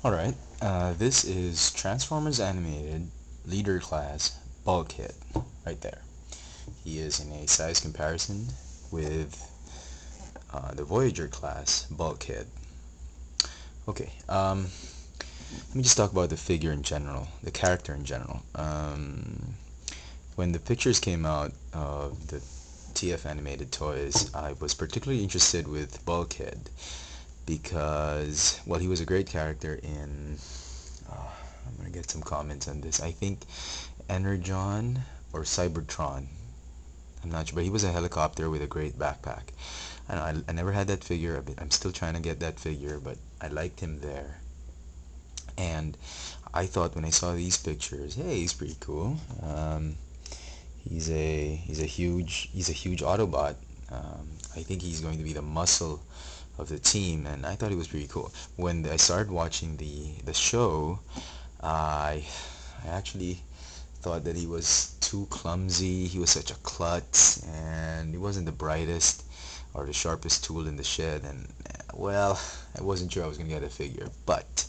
Alright, this is Transformers Animated Leader Class Bulkhead, right there. He is in a size comparison with the Voyager class Bulkhead. Okay, let me just talk about the figure in general, the character in general. When the pictures came out of the TF animated toys, I was particularly interested with Bulkhead because, well, he was a great character in I'm gonna get some comments on this. I think Energon or Cybertron. I'm not sure, but he was a helicopter with a great backpack. I never had that figure. I'm still trying to get that figure, but I liked him there. And I thought when I saw these pictures, hey, he's pretty cool. He's a huge Autobot. I think he's going to be the muscle of the team, and I thought he was pretty cool. When I started watching the show, I I actually thought that he was too clumsy. He was such a klutz, and he wasn't the brightest or the sharpest tool in the shed. And well, I wasn't sure I was gonna get a figure, but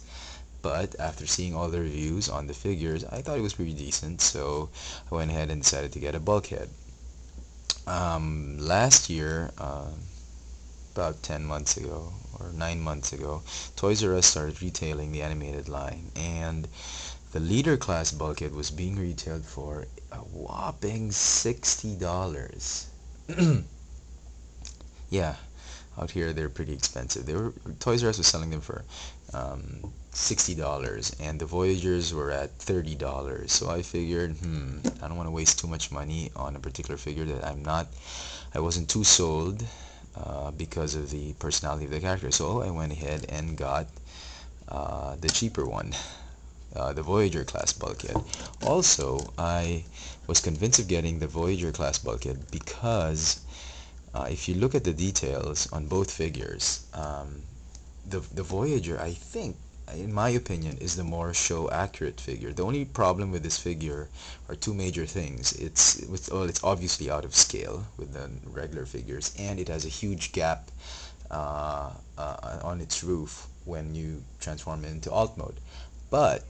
after seeing all the reviews on the figures, I thought it was pretty decent. So I went ahead and decided to get a Bulkhead. Last year, about 10 months ago or 9 months ago, Toys R Us started retailing the animated line, and the leader class Bulkhead was being retailed for a whopping $60. Yeah, out here they're pretty expensive. Toys R Us was selling them for $60, and the Voyagers were at $30. So I figured, I don't want to waste too much money on a particular figure that I wasn't too sold because of the personality of the character. So I went ahead and got the cheaper one, the Voyager class Bulkhead. Also, I was convinced of getting the Voyager class Bulkhead because if you look at the details on both figures, the Voyager, I think, in my opinion, is the more show accurate figure. The only problem with this figure are two major things. It's obviously out of scale with the regular figures, and it has a huge gap on its roof when you transform it into alt mode. But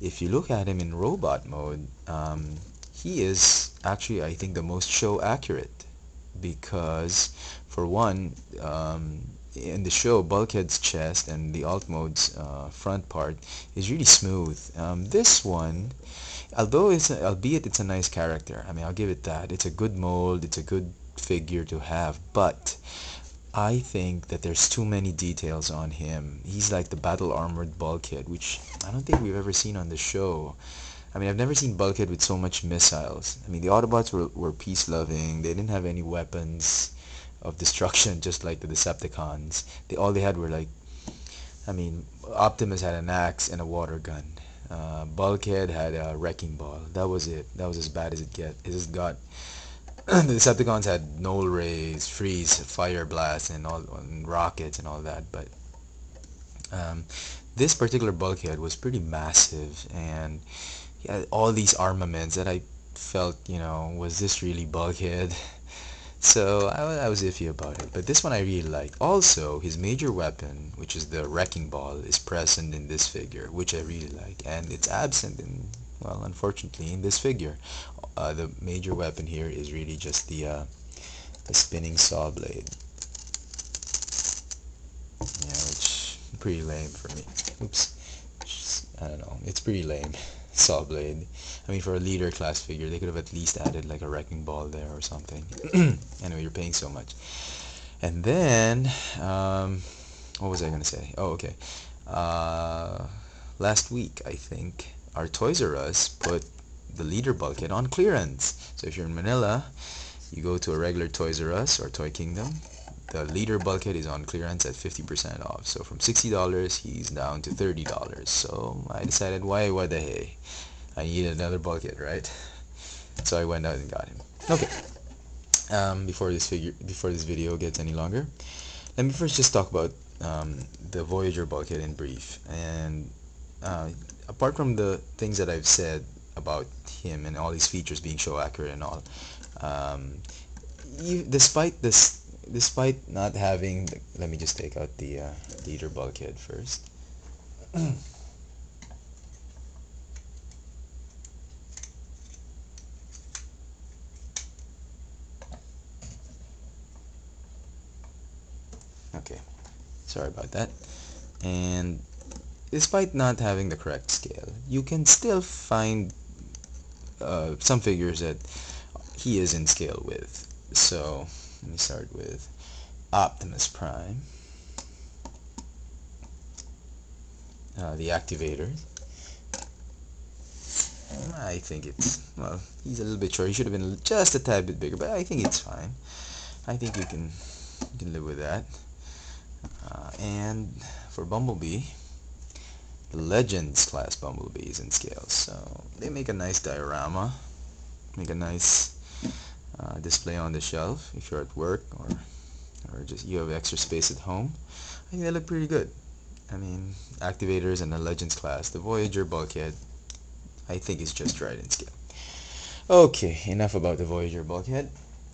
if you look at him in robot mode, he is actually, I think, the most show accurate because, for one, in the show, Bulkhead's chest and the alt mode's front part is really smooth. This one, albeit it's a nice character, I mean, I'll give it that. It's a good mold, it's a good figure to have, but I think that there's too many details on him. He's like the battle armored Bulkhead, which I don't think we've ever seen on the show. I mean, I've never seen Bulkhead with so much missiles. I mean, the Autobots were peace-loving. They didn't have any weapons of destruction, just like the Decepticons. All they had were like, I mean, Optimus had an axe and a water gun. Bulkhead had a wrecking ball. That was it. That was as bad as it just got. The Decepticons had null rays, freeze, fire blast, and rockets and all that. But um, this particular Bulkhead was pretty massive, and he had all these armaments that I felt, was this really Bulkhead? So I was iffy about it, but this one I really like. Also, his major weapon, which is the wrecking ball, is present in this figure, which I really like, and it's absent in, well, unfortunately, in this figure. The major weapon here is really just the spinning saw blade, yeah, which pretty lame for me. Oops, I don't know. It's pretty lame. Saw blade. I mean, for a leader class figure, they could have at least added like a wrecking ball there or something. Anyway, you're paying so much. And then, what was I gonna say? Oh, okay. Uh, Last week, I think, our Toys R Us put the leader Bulkhead on clearance. So if you're in Manila, you go to a regular Toys R Us or Toy Kingdom. The leader Bulkhead is on clearance at 50% off. So from $60, he's down to $30. So I decided, why, what the hey? I need another Bulkhead, right? So I went out and got him. Okay. Before this video gets any longer, let me first just talk about the Voyager Bulkhead in brief. And uh, apart from the things that I've said about him and all these features being show accurate and all, um, despite not having, let me just take out the leader Bulkhead first. Okay, sorry about that. And despite not having the correct scale, you can still find some figures that he is in scale with. So let me start with Optimus Prime, the Activator. I think it's, well, he's a little bit short. He should have been just a tad bit bigger, but I think it's fine. I think you can live with that. And for Bumblebee, the Legends class Bumblebee is in scale, so they make a nice diorama, make a nice display on the shelf if you're at work, or just you have extra space at home. I think they look pretty good. I mean, Activators and the Legends class, the Voyager Bulkhead, I think is just right in scale. Okay, enough about the Voyager Bulkhead.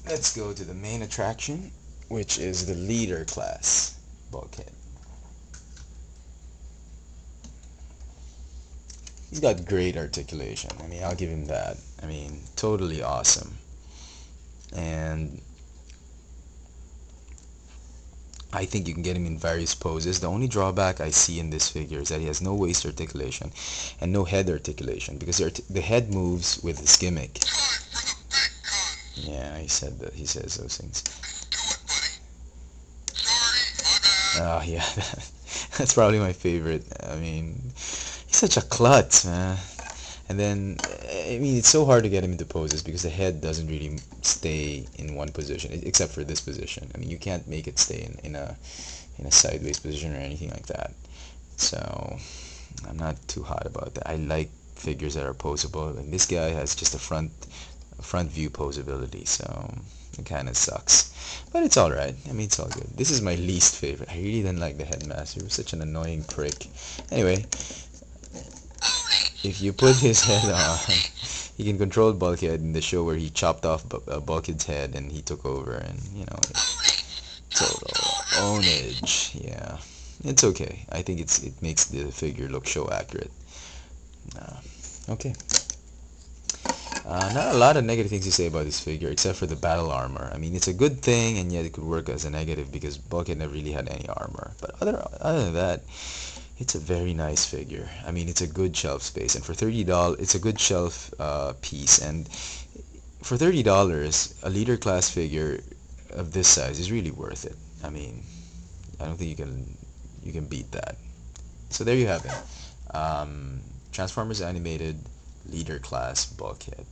Let's go to the main attraction, which is the Leader class Bulkhead. He's got great articulation. I mean, I'll give him that. I mean, totally awesome. And I think you can get him in various poses. The only drawback I see in this figure is that he has no waist articulation and no head articulation, because the head moves with his gimmick. Yeah, he said that. He says those things. Oh yeah, that's probably my favorite. I mean, he's such a klutz, man. And then, I mean, it's so hard to get him into poses because the head doesn't really stay in one position, except for this position. I mean, you can't make it stay in a sideways position or anything like that. So, I'm not too hot about that. I like figures that are posable, and this guy has just a front view posability, so it kind of sucks. But it's alright. I mean, it's all good. This is my least favorite. I really didn't like the headmaster. He was such an annoying prick. Anyway, if you put his head on, he can control Bulkhead in the show where he chopped off Bulkhead's head and he took over, and total ownage. Yeah, it's okay. I think it makes the figure look show accurate. Okay. Not a lot of negative things to say about this figure, except for the battle armor. I mean, it's a good thing, and yet it could work as a negative because Bulkhead never really had any armor. But other than that, it's a very nice figure. I mean, it's a good shelf space, and for $30, it's a good shelf piece. And for $30, a leader class figure of this size is really worth it. I mean, I don't think you can beat that. So there you have it. Transformers animated leader class Bulkhead.